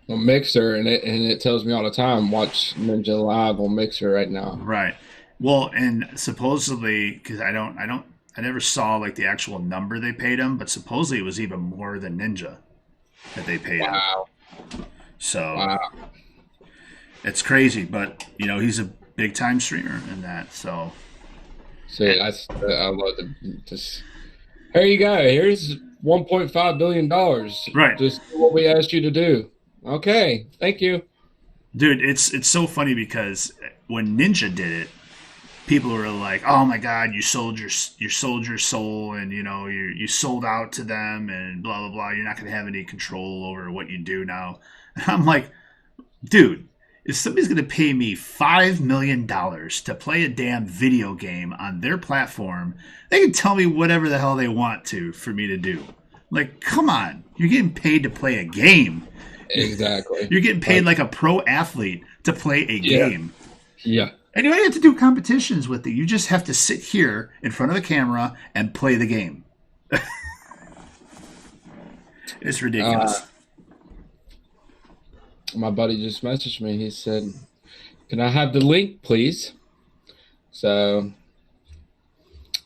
Mixer, and it tells me all the time, watch Ninja live on Mixer right now. Right. Well, and supposedly, because I never saw like the actual number they paid him, but supposedly it was even more than Ninja that they paid him. So it's crazy, but he's a big time streamer in that. So I love this. Here you go. Here's $1.5 billion. Right. Just what we asked you to do. Okay. Thank you. Dude, it's so funny because when Ninja did it, people were like, "Oh my God, you sold your soul, and you sold out to them, and blah blah blah. You're not going to have any control over what you do now." And I'm like, dude, if somebody's going to pay me $5 million to play a damn video game on their platform, they can tell me whatever the hell they want to for me to do. Like, come on, you're getting paid to play a game. Exactly. You're getting paid like a pro athlete to play a game. Yeah. And you don't have to do competitions with it. You just have to sit here in front of the camera and play the game. It's ridiculous. My buddy just messaged me. He said, "Can I have the link, please?" So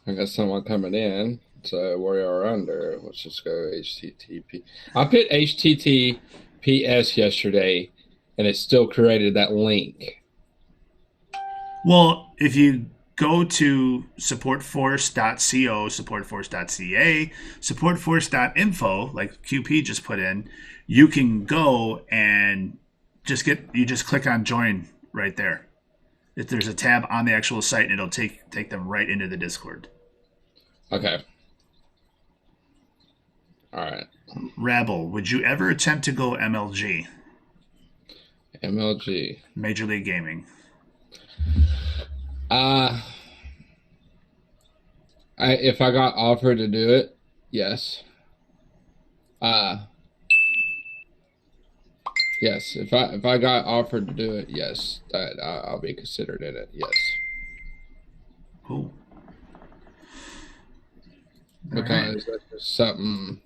I got someone coming in. So we are under. Let's just go HTTP. I put HTTPS yesterday, and it still created that link. Well, if you go to supportforce.co, supportforce.ca, supportforce.info, like QP just put in, you can go and just click on join right there. If there's a tab on the actual site, and it'll take them right into the Discord. Okay. All right. Rabble, would you ever attempt to go MLG? MLG. Major League Gaming. If I got offered to do it, yes. Yes. If I got offered to do it, yes, I'll be considered in it. Yes. Cool. Because that's just something.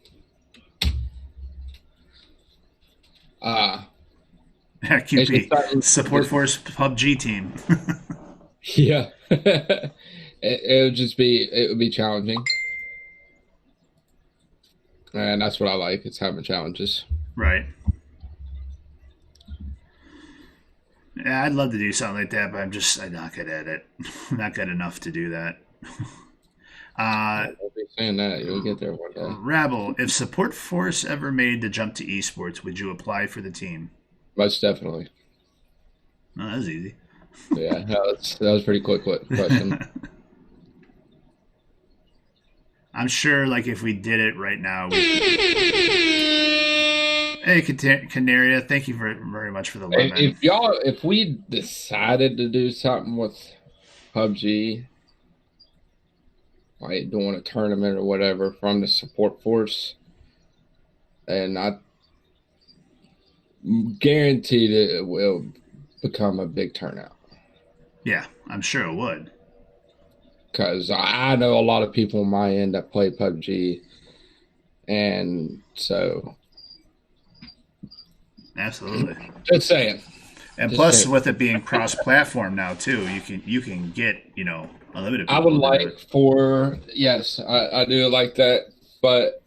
QP Support Force PUBG team. Yeah. It would be challenging. And that's what I like. It's having challenges. Right. Yeah, I'd love to do something like that, but I'm not good at it. I'm not good enough to do that. I'll be saying that. You'll get there one day. Rabble, if Support Force ever made the jump to esports, would you apply for the team? Most definitely. Oh, that was easy. Yeah, that was pretty quick question. I'm sure, like, if we did it right now. Hey, Canaria, thank you very much for the love. If we decided to do something with PUBG, like doing a tournament or whatever from the Support Force, and I guaranteed it will become a big turnout. Yeah, I'm sure it would. Because I know a lot of people on my end that play PUBG, and so absolutely. Just saying. And plus, with it being cross-platform now too, you can get unlimited. I would like yes, I do like that, but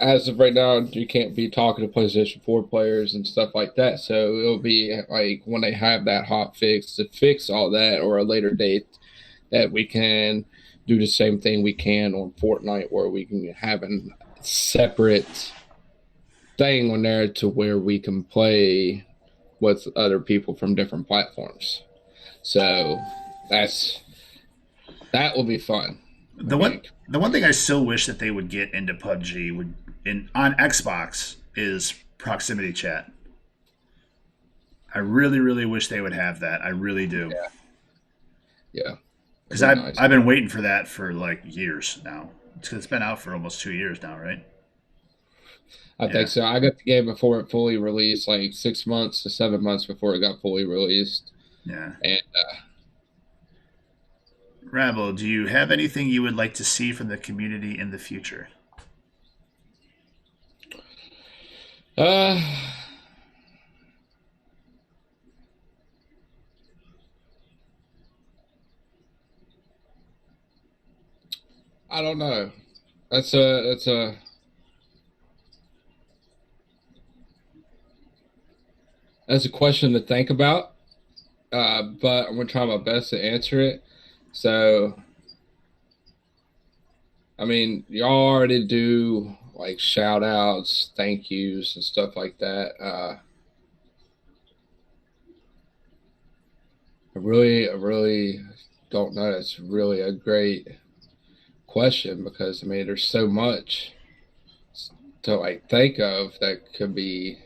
as of right now, you can't be talking to PlayStation 4 players and stuff like that. So it'll be like when they have that hot fix to fix all that, or a later date that we can do the same thing we can on Fortnite, where we can have a separate thing on there to where we can play with other people from different platforms. So that will be fun. The one thing I still wish that they would get into PUBG on Xbox is proximity chat. I really, really wish they would have that. I really do. Yeah. Because I've been waiting for that for like years now. It's been out for almost 2 years now, right? I think so. I got the game before it fully released, like 6 months to 7 months before it got fully released. Yeah. And Rabble, do you have anything you would like to see from the community in the future? I don't know. That's a question to think about. But I'm gonna try my best to answer it. So, I mean, y'all already do like shout outs, thank yous, and stuff like that. I really don't know. It's really a great question because I mean, there's so much to like think of that could be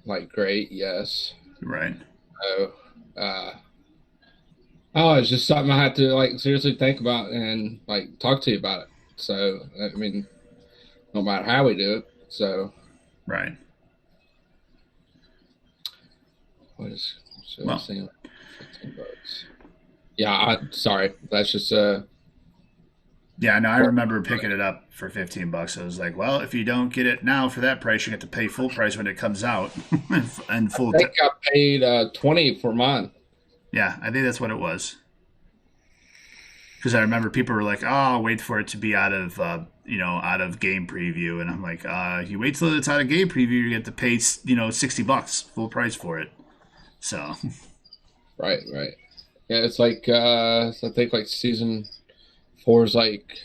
like great. Yes. Right. So, oh, it's just something I have to like seriously think about and like talk to you about it. So, I mean, no matter how we do it. So, right. What is? So Well, $15. Yeah, sorry. That's just yeah, no, I remember picking it up for $15. I was like, well, if you don't get it now for that price, you get to pay full price when it comes out, and full. I think I paid 20 for mine. Yeah, I think that's what it was. Because I remember people were like, "Oh, I'll wait for it to be out of, out of game preview," and I'm like, "You wait till it's out of game preview, you get to pay, $60 full price for it." So, right. Yeah, it's like I think like season 4 is like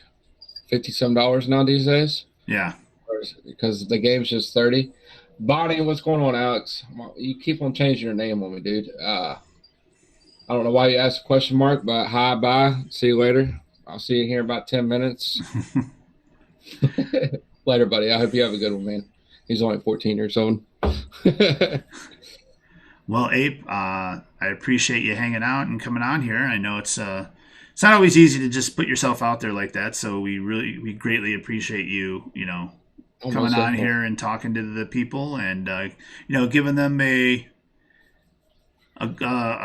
$50 some now these days. Yeah, because the game's just 30. Bonnie, what's going on, Alex? You keep on changing your name on me, dude. I don't know why you asked a question mark, but hi, bye. See you later. I'll see you here in about 10 minutes. Later, buddy. I hope you have a good one, man. He's only 14 years old. Well, Ape, I appreciate you hanging out and coming on here. I know it's not always easy to just put yourself out there like that, so we greatly appreciate you, coming on here and talking to the people and giving them a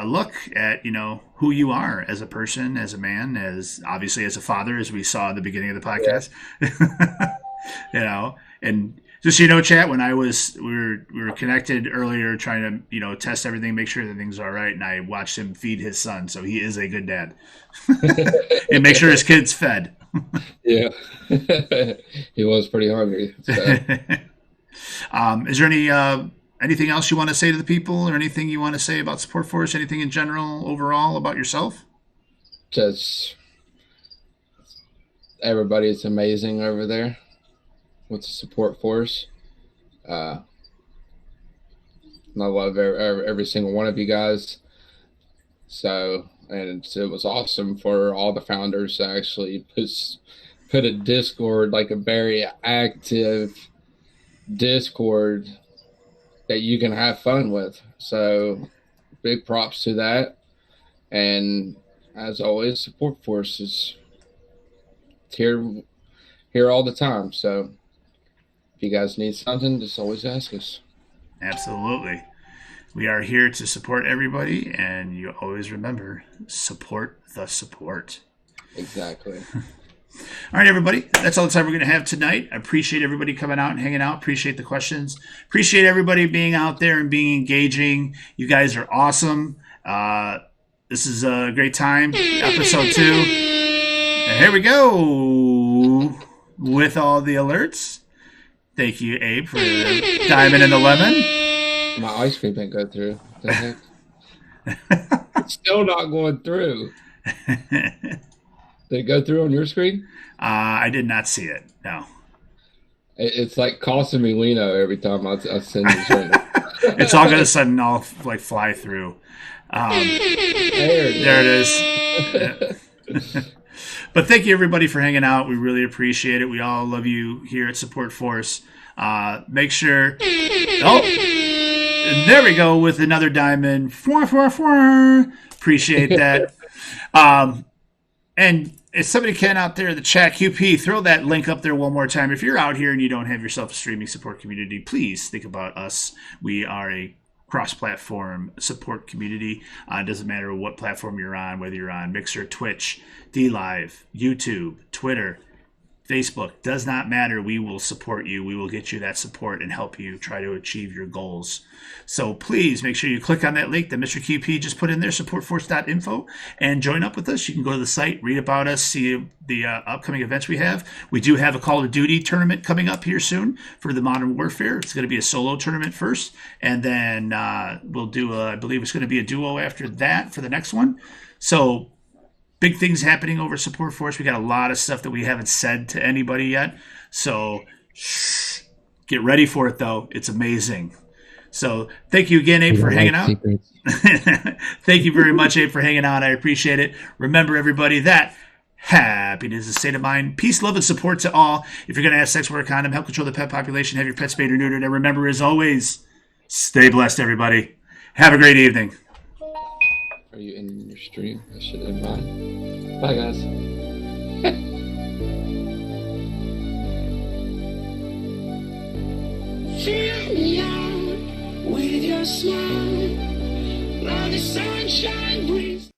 look at who you are as a person, as a man, as obviously as a father, as we saw at the beginning of the podcast. Yeah. And just chat, when we were connected earlier, trying to test everything, make sure that things are all right, and I watched him feed his son, so he is a good dad, and make sure his kid's fed. Yeah, he was pretty hungry. So. Is there anything else you want to say to the people, or anything you want to say about Support Force? Anything in general, overall, about yourself? Just everybody is amazing over there with the Support Force. I love every single one of you guys. So, and it was awesome for all the founders to actually put a Discord, like a very active Discord that you can have fun with. So big props to that. And as always, Support Force is here all the time. So if you guys need something, just always ask us. Absolutely. We are here to support everybody, and you always remember, support the support. Exactly. All right, everybody. That's all the time we're going to have tonight. I appreciate everybody coming out and hanging out. Appreciate the questions. Appreciate everybody being out there and being engaging. You guys are awesome. This is a great time. Episode 2. And here we go with all the alerts. Thank you, Abe, for the diamond and the lemon. My ice cream didn't go through. What the heck? It's still not going through. Did it go through on your screen? I did not see it. No. It's like costing me Lino every time I send you something. It's all gonna sudden all like fly through. There it is. But thank you everybody for hanging out. We really appreciate it. We all love you here at Support Force. Make sure. Oh. There we go with another diamond. Appreciate that. And if somebody can out there in the chat, QP, throw that link up there one more time. If you're out here and you don't have yourself a streaming support community, please think about us. We are a cross-platform support community. It doesn't matter what platform you're on, whether you're on Mixer, Twitch, DLive, YouTube, Twitter, Facebook, does not matter. We will support you. We will get you that support and help you try to achieve your goals. So please make sure you click on that link that Mr. QP just put in there, supportforce.info, and join up with us. You can go to the site, read about us, see the upcoming events we have. We do have a Call of Duty tournament coming up here soon for the Modern Warfare. It's going to be a solo tournament first, and then we'll do, I believe it's going to be a duo after that for the next one. So big things happening over Support Force. We got a lot of stuff that we haven't said to anybody yet. So get ready for it, though. It's amazing. So thank you again, Abe, for hanging out. Thank you very much, Abe, for hanging out. I appreciate it. Remember, everybody, that happiness is a state of mind. Peace, love, and support to all. If you're going to have sex, wear a condom. Help control the pet population. Have your pets spayed or neutered. And remember, as always, stay blessed, everybody. Have a great evening. Are you in your stream? I should have mine. Bye, guys. Fill me out with your smile, while the sunshine